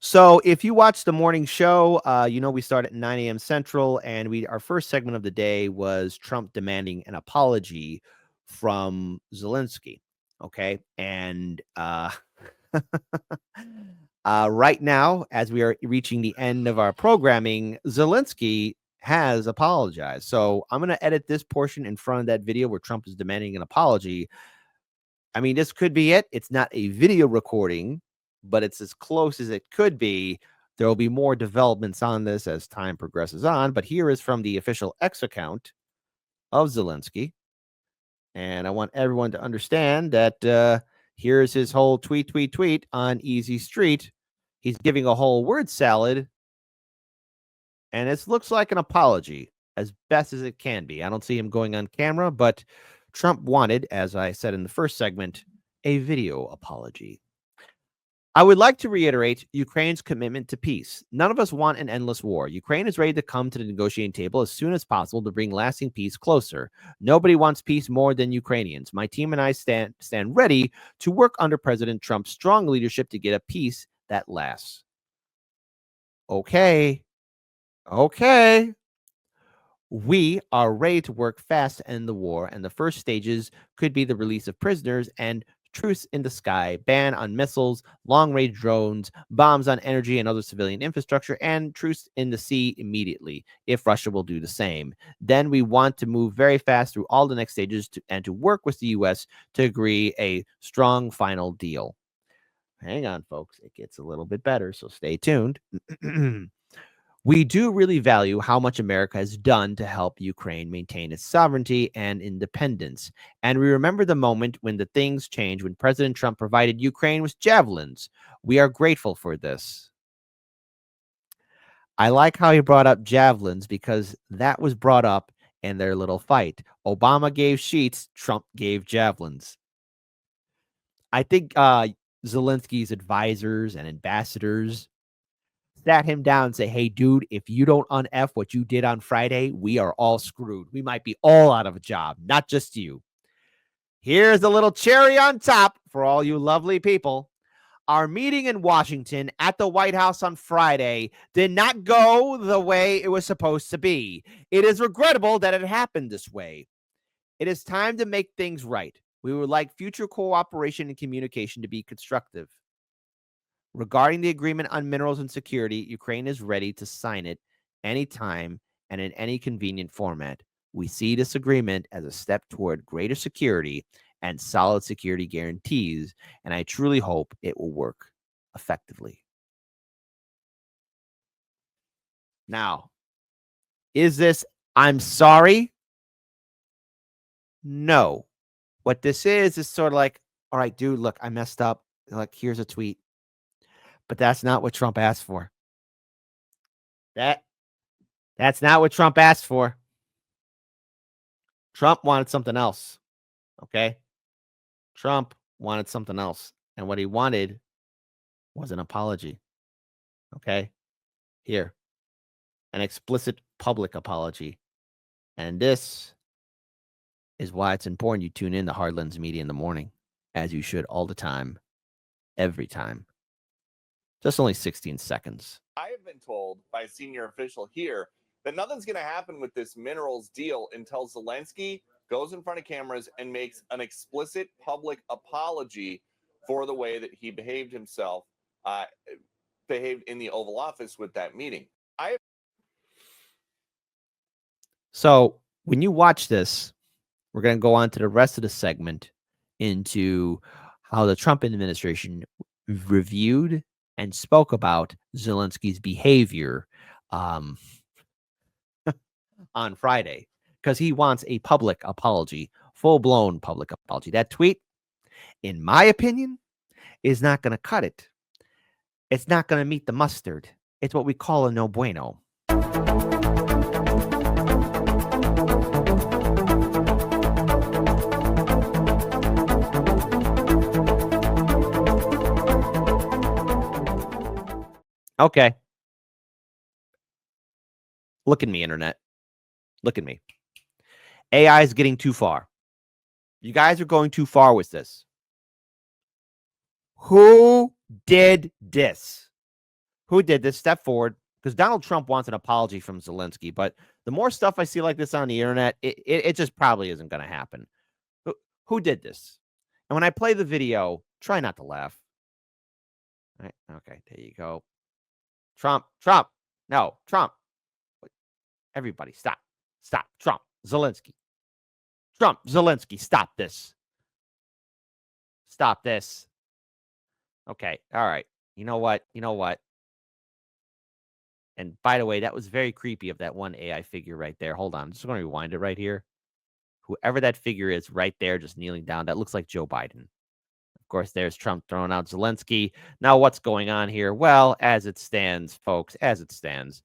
So if you watch the morning show, we start at 9 a.m. Central, and our first segment of the day was Trump demanding an apology from Zelensky. Okay, and right now, as we are reaching the end of our programming, Zelensky has apologized. So I'm going to edit this portion in front of that video where Trump is demanding an apology. I mean, this could be it. It's not a video recording, but it's as close as it could be. There will be more developments on this as time progresses on. But here is from the official X account of Zelensky. And I want everyone to understand that here's his whole tweet on Easy Street. He's giving a whole word salad. And it looks like an apology as best as it can be. I don't see him going on camera, but Trump wanted, as I said in the first segment, a video apology. I would like to reiterate Ukraine's commitment to peace. None of us want an endless war. Ukraine is ready to come to the negotiating table as soon as possible to bring lasting peace closer. Nobody wants peace more than Ukrainians. My team and I stand ready to work under President Trump's strong leadership to get a peace that lasts. Okay. We are ready to work fast to end the war, and the first stages could be the release of prisoners and truce in the sky, ban on missiles, long-range drones, bombs on energy and other civilian infrastructure, and truce in the sea immediately, if Russia will do the same. Then we want to move very fast through all the next stages and to work with the U.S. to agree a strong final deal. Hang on, folks. It gets a little bit better, so stay tuned. We do really value how much America has done to help Ukraine maintain its sovereignty and independence. And we remember the moment when the things changed, when President Trump provided Ukraine with javelins. We are grateful for this. I like how he brought up javelins because that was brought up in their little fight. Obama gave sheets, Trump gave javelins. I think Zelensky's advisors and ambassadors sat him down and say, hey, dude, if you don't un-F what you did on Friday, we are all screwed. We might be all out of a job, not just you. Here's a little cherry on top for all you lovely people. Our meeting in Washington at the White House on Friday did not go the way it was supposed to be. It is regrettable that it happened this way. It is time to make things right. We would like future cooperation and communication to be constructive. Regarding the agreement on minerals and security, Ukraine is ready to sign it anytime and in any convenient format. We see this agreement as a step toward greater security and solid security guarantees, and I truly hope it will work effectively. Now, is this I'm sorry? No. What this is sort of like, all right, dude, look, I messed up. Like, here's a tweet. But that's not what Trump asked for. That's not what Trump asked for. Trump wanted something else. Okay? Trump wanted something else. And what he wanted was an apology. Okay? Here. An explicit public apology. And this is why it's important you tune in to Hard Lens Media in the morning, as you should all the time, every time. Just only 16 seconds. I have been told by a senior official here that nothing's going to happen with this minerals deal until Zelensky goes in front of cameras and makes an explicit public apology for the way that he behaved himself, behaved in the Oval Office with that meeting. So when you watch this, we're going to go on to the rest of the segment into how the Trump administration reviewed and spoke about Zelensky's behavior on Friday, because he wants a public apology, full-blown public apology. That tweet, in my opinion, is not going to cut it. It's not going to meet the mustard. It's what we call a no bueno. Okay. Look at me, internet. Look at me. AI is getting too far. You guys are going too far with this. Who did this? who did this, step forward, because Donald Trump wants an apology from Zelensky. But the more stuff I see like this on the internet, it just probably isn't going to happen. Who did this? And when I play the video, try not to laugh. All right. Okay, there you go. Trump. No, Trump. Everybody, stop. Trump. Zelensky. Stop this. Stop this. Okay. All right. You know what? And by the way, that was very creepy of that one AI figure right there. Hold on. I'm just going to rewind it right here. Whoever that figure is right there, just kneeling down, that looks like Joe Biden. Of course, there's Trump throwing out Zelensky. Now, what's going on here? Well, as it stands, folks, President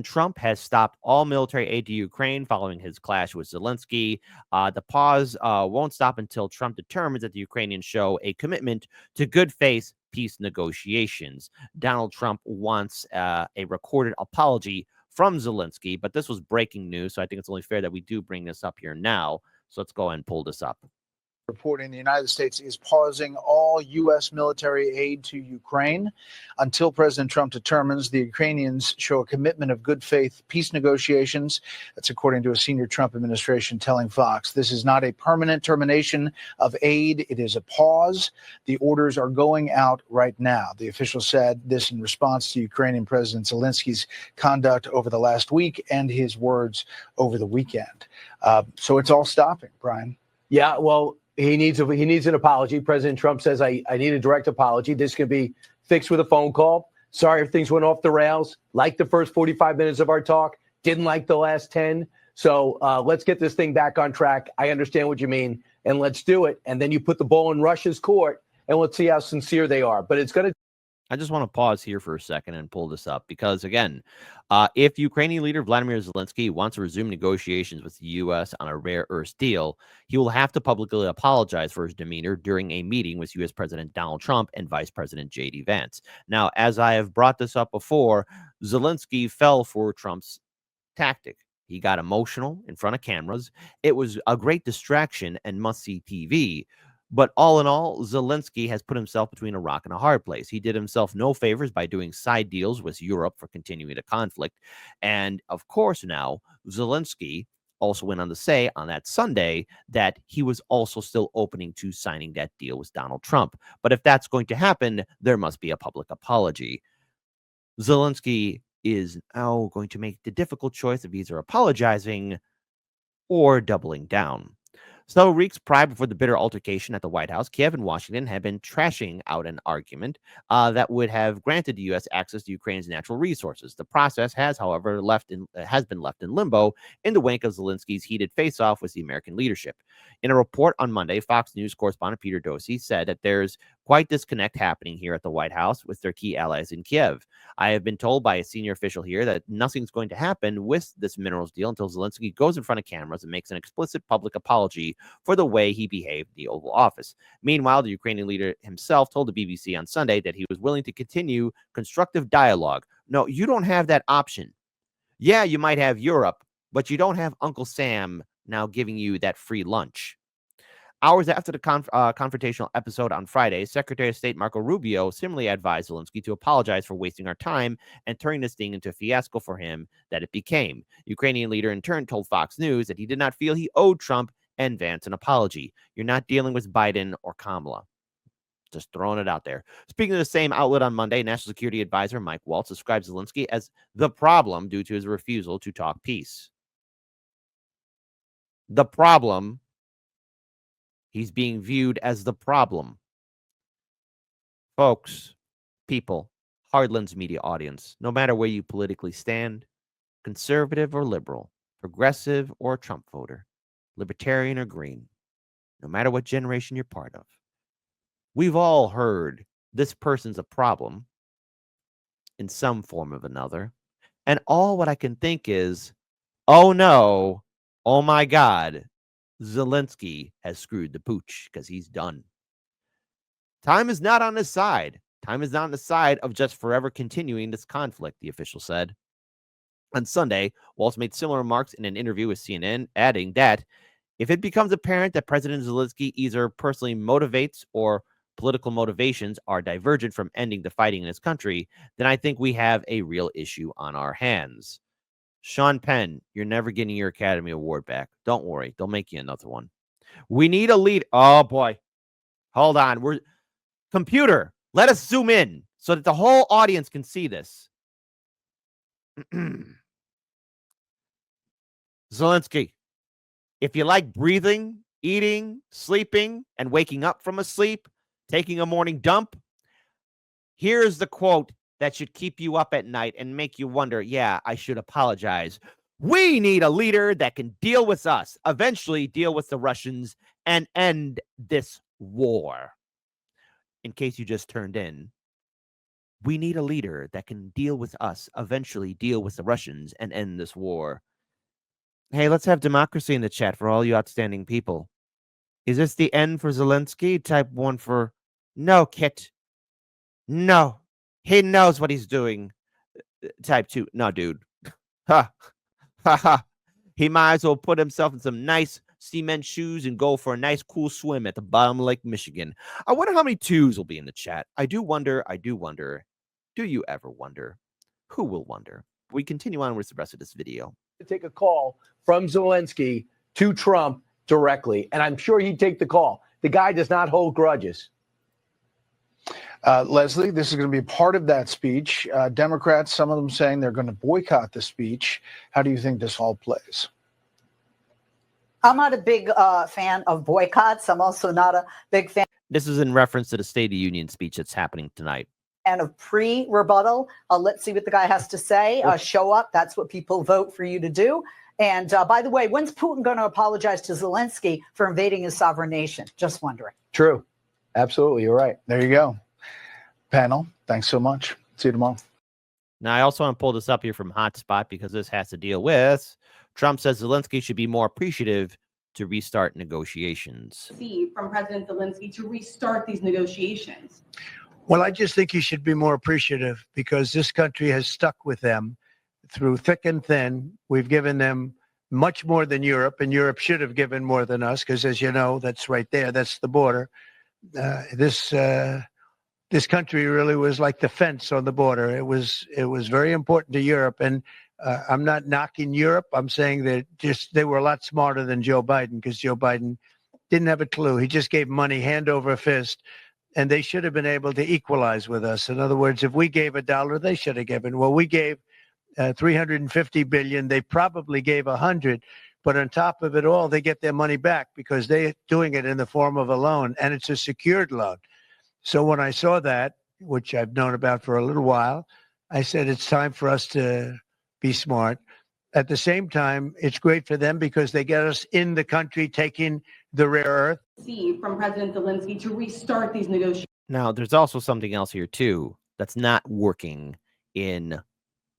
Trump has stopped all military aid to Ukraine following his clash with Zelensky. The pause won't stop until Trump determines that the Ukrainians show a commitment to good faith peace negotiations. Donald Trump wants a recorded apology from Zelensky, but this was breaking news, so I think it's only fair that we do bring this up here now. So let's go ahead and pull this up. Reporting the United States is pausing all U.S. military aid to Ukraine until President Trump determines the Ukrainians show a commitment of good faith peace negotiations. That's according to a senior Trump administration telling Fox. This is not a permanent termination of aid. It is a pause. The orders are going out right now. The official said this in response to Ukrainian President Zelensky's conduct over the last week and his words over the weekend. So it's all stopping, Brian. Yeah, well, he needs an apology. President Trump says, I need a direct apology. This can be fixed with a phone call. Sorry if things went off the rails. Like the first 45 minutes of our talk. Didn't like the last 10. So let's get this thing back on track. I understand what you mean. And let's do it. And then you put the ball in Russia's court and let's see how sincere they are. But it's going to. I just want to pause here for a second and pull this up because, again, if Ukrainian leader Vladimir Zelensky wants to resume negotiations with the U.S. on a rare earth deal, he will have to publicly apologize for his demeanor during a meeting with U.S. President Donald Trump and Vice President J.D. Vance. Now, as I have brought this up before, Zelensky fell for Trump's tactic. He got emotional in front of cameras. It was a great distraction and must-see TV. But all in all, Zelensky has put himself between a rock and a hard place. He did himself no favors by doing side deals with Europe for continuing the conflict. And of course, now Zelensky also went on to say on that Sunday that he was also still opening to signing that deal with Donald Trump. But if that's going to happen, there must be a public apology. Zelensky is now going to make the difficult choice of either apologizing or doubling down. So weeks prior before the bitter altercation at the White House, Kiev and Washington had been trashing out an argument that would have granted the U.S. access to Ukraine's natural resources. The process has, however, been left in limbo in the wake of Zelensky's heated face-off with the American leadership. In a report on Monday, Fox News correspondent Peter Dosey said that there's quite disconnect happening here at the White House with their key allies in Kiev. I have been told by a senior official here that nothing's going to happen with this minerals deal until Zelensky goes in front of cameras and makes an explicit public apology for the way he behaved in the Oval Office. Meanwhile, the Ukrainian leader himself told the BBC on Sunday that he was willing to continue constructive dialogue. No, you don't have that option. Yeah, you might have Europe, but you don't have Uncle Sam now giving you that free lunch. Hours after the confrontational episode on Friday, Secretary of State Marco Rubio similarly advised Zelensky to apologize for wasting our time and turning this thing into a fiasco for him that it became. Ukrainian leader in turn told Fox News that he did not feel he owed Trump and Vance an apology. You're not dealing with Biden or Kamala. Just throwing it out there. Speaking to the same outlet on Monday, National Security Advisor Mike Waltz described Zelensky as the problem due to his refusal to talk peace. The problem. He's being viewed as the problem. Folks, people, Hardlands media audience, no matter where you politically stand, conservative or liberal, progressive or Trump voter, libertarian or green, no matter what generation you're part of, we've all heard this person's a problem in some form of another. And all what I can think is, oh no, oh my God, Zelensky has screwed the pooch because he's done. Time is not on his side. Time is not on the side of just forever continuing this conflict, the official said. On Sunday, Waltz made similar remarks in an interview with CNN, adding that if it becomes apparent that President Zelensky either personally motivates or political motivations are divergent from ending the fighting in his country, then I think we have a real issue on our hands. Sean Penn, you're never getting your Academy Award back. Don't worry. They'll make you another one. We need a lead. Oh, boy. Hold on. Computer, let us zoom in so that the whole audience can see this. Zelensky, if you like breathing, eating, sleeping, and waking up from a sleep, taking a morning dump, here's the quote that should keep you up at night and make you wonder, yeah, I should apologize. We need a leader that can deal with us, eventually deal with the Russians, and end this war. In case you just turned in, we need a leader that can deal with us, eventually deal with the Russians, and end this war. Hey, let's have democracy in the chat for all you outstanding people. Is this the end for Zelensky? Type 1 for no, Kit. No. He knows what he's doing. Type 2. No, dude. Ha. Ha ha. He might as well put himself in some nice cement shoes and go for a nice cool swim at the bottom of Lake Michigan. I wonder how many 2s will be in the chat. I do wonder. Do you ever wonder? Who will wonder? We continue on with the rest of this video. To take a call from Zelensky to Trump directly, and I'm sure he'd take the call. The guy does not hold grudges. Leslie, this is going to be part of that speech. Democrats, some of them saying they're going to boycott the speech. How do you think this all plays? I'm not a big fan of boycotts. I'm also not a big fan. This is in reference to the State of the Union speech that's happening tonight. And of pre-rebuttal. Let's see what the guy has to say. Show up. That's what people vote for you to do. And by the way, when's Putin going to apologize to Zelensky for invading his sovereign nation? Just wondering. True. Absolutely. You're right. There you go. Panel, thanks so much. See you tomorrow. Now, I also want to pull this up here from Hotspot because this has to deal with Trump says Zelensky should be more appreciative to restart negotiations. From President Zelensky to restart these negotiations. Well, I just think he should be more appreciative because this country has stuck with them through thick and thin. We've given them much more than Europe, and Europe should have given more than us because, as you know, that's right there. That's the border. This country really was like the fence on the border. It was very important to Europe, and I'm not knocking Europe. I'm saying that they were a lot smarter than Joe Biden because Joe Biden didn't have a clue. He just gave money hand over fist. And they should have been able to equalize with us. In other words, if we gave $1, they should have given. Well, we gave $350 billion. They probably gave $100, but on top of it all, they get their money back because they're doing it in the form of a loan, and it's a secured loan. So when I saw that, which I've known about for a little while, I said it's time for us to be smart. At the same time, it's great for them because they get us in the country taking the rare earth. From President Zelensky to restart these negotiations. Now, there's also something else here, too, that's not working in,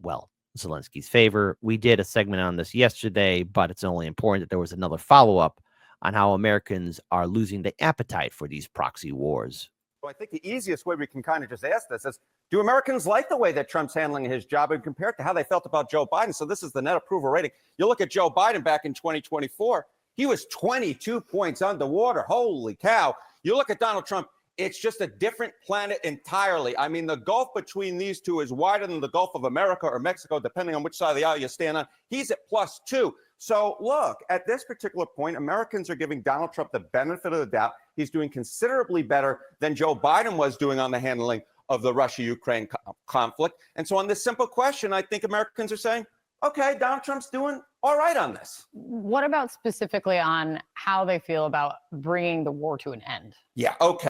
well, Zelensky's favor. We did a segment on this yesterday, but it's only important that there was another follow-up on how Americans are losing the appetite for these proxy wars. So I think the easiest way we can kind of just ask this is, do Americans like the way that Trump's handling his job and compare it to how they felt about Joe Biden? So this is the net approval rating. You look at Joe Biden back in 2024, he was 22 points underwater. Holy cow. You look at Donald Trump, it's just a different planet entirely. I mean, the gulf between these two is wider than the Gulf of America or Mexico, depending on which side of the aisle you stand on. He's at +2. So look, at this particular point, Americans are giving Donald Trump the benefit of the doubt. He's doing considerably better than Joe Biden was doing on the handling of the Russia-Ukraine conflict. And so on this simple question, I think Americans are saying, okay, Donald Trump's doing all right on this. What about specifically on how they feel about bringing the war to an end? Yeah, okay.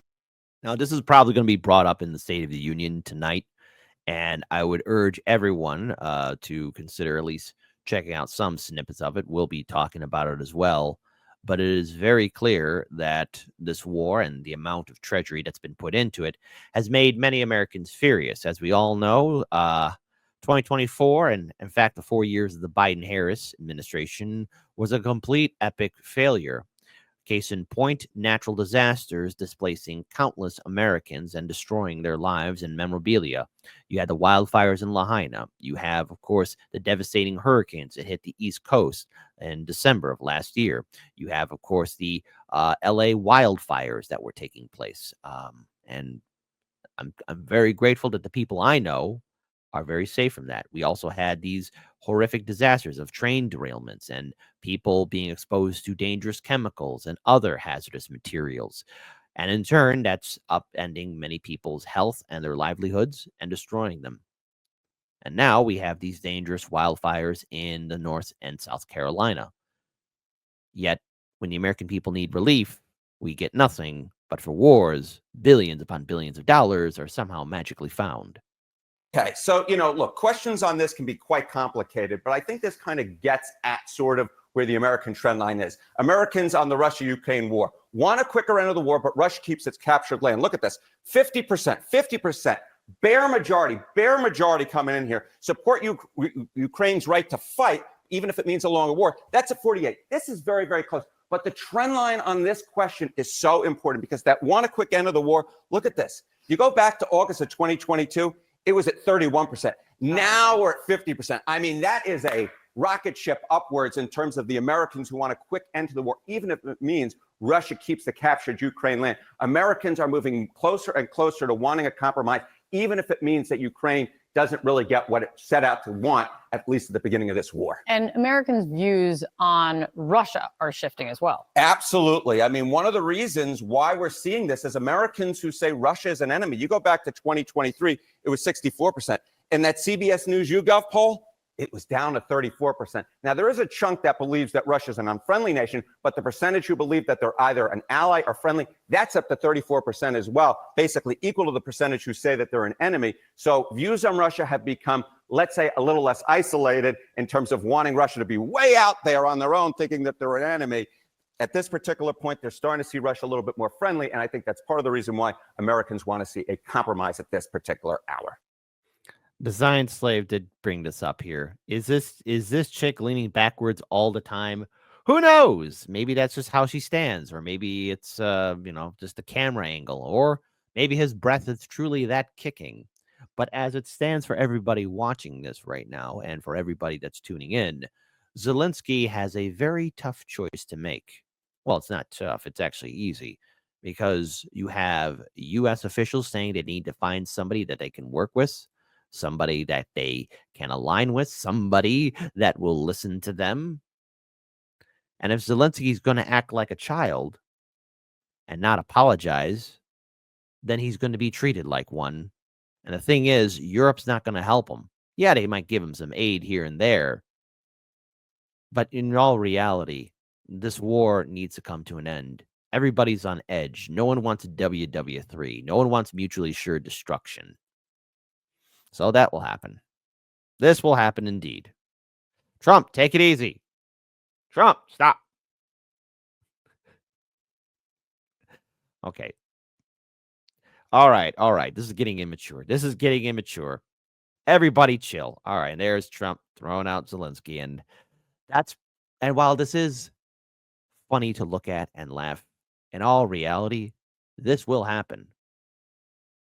Now, this is probably going to be brought up in the State of the Union tonight, and I would urge everyone to consider at least checking out some snippets of it. We'll be talking about it as well, but it is very clear that this war and the amount of treasury that's been put into it has made many Americans furious. As we all know, 2024, and in fact, the 4 years of the Biden-Harris administration was a complete epic failure. Case in point, natural disasters displacing countless Americans and destroying their lives and memorabilia. You had the wildfires in Lahaina. You have, of course, the devastating hurricanes that hit the East Coast in December of last year. You have, of course, the LA wildfires that were taking place. And I'm very grateful that the people I know are very safe from that. We also had these horrific disasters of train derailments and people being exposed to dangerous chemicals and other hazardous materials. And in turn, that's upending many people's health and their livelihoods and destroying them. And now we have these dangerous wildfires in the North and South Carolina. Yet, when the American people need relief, we get nothing. But for wars, billions upon billions of dollars are somehow magically found. Okay, so, look, questions on this can be quite complicated, but I think this kind of gets at sort of where the American trend line is. Americans on the Russia-Ukraine war want a quicker end of the war, but Russia keeps its captured land. Look at this, 50%, bare majority coming in here. Support Ukraine's right to fight, even if it means a longer war. That's at 48. This is very, very close. But the trend line on this question is so important because that want a quick end of the war, look at this. You go back to August of 2022, it was at 31%. Now we're at 50%. I mean, that is a rocket ship upwards in terms of the Americans who want a quick end to the war, even if it means Russia keeps the captured Ukraine land. Americans are moving closer and closer to wanting a compromise, even if it means that Ukraine doesn't really get what it set out to want, at least at the beginning of this war. And Americans' views on Russia are shifting as well. Absolutely. I mean, one of the reasons why we're seeing this is Americans who say Russia is an enemy. You go back to 2023, it was 64%. And that CBS News YouGov poll, it was down to 34%. Now, there is a chunk that believes that Russia is an unfriendly nation, but the percentage who believe that they're either an ally or friendly, that's up to 34% as well, basically equal to the percentage who say that they're an enemy. So views on Russia have become, let's say, a little less isolated in terms of wanting Russia to be way out there on their own, thinking that they're an enemy. At this particular point, they're starting to see Russia a little bit more friendly, and I think that's part of the reason why Americans want to see a compromise at this particular hour. Design Slave did bring this up here. Is this chick leaning backwards all the time? Who knows? Maybe that's just how she stands, or maybe it's just a camera angle, or maybe his breath is truly that kicking. But as it stands for everybody watching this right now, and for everybody that's tuning in, Zelensky has a very tough choice to make. Well, it's not tough; it's actually easy, because you have U.S. officials saying they need to find somebody that they can work with, somebody that they can align with, somebody that will listen to them. And if Zelensky's going to act like a child and not apologize, then he's going to be treated like one. And the thing is, Europe's not going to help him. Yeah, they might give him some aid here and there. But in all reality, this war needs to come to an end. Everybody's on edge. No one wants WW3. No one wants mutually assured destruction. So that will happen. This will happen indeed. Trump, take it easy. Trump, stop. Okay. All right. This is getting immature. Everybody chill. All right. There's Trump throwing out Zelensky. And while this is funny to look at and laugh, in all reality, this will happen.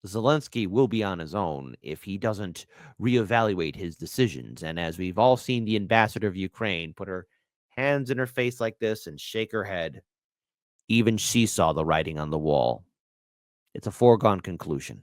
Zelensky will be on his own if he doesn't reevaluate his decisions. And as we've all seen the ambassador of Ukraine put her hands in her face like this and shake her head, even she saw the writing on the wall. It's a foregone conclusion.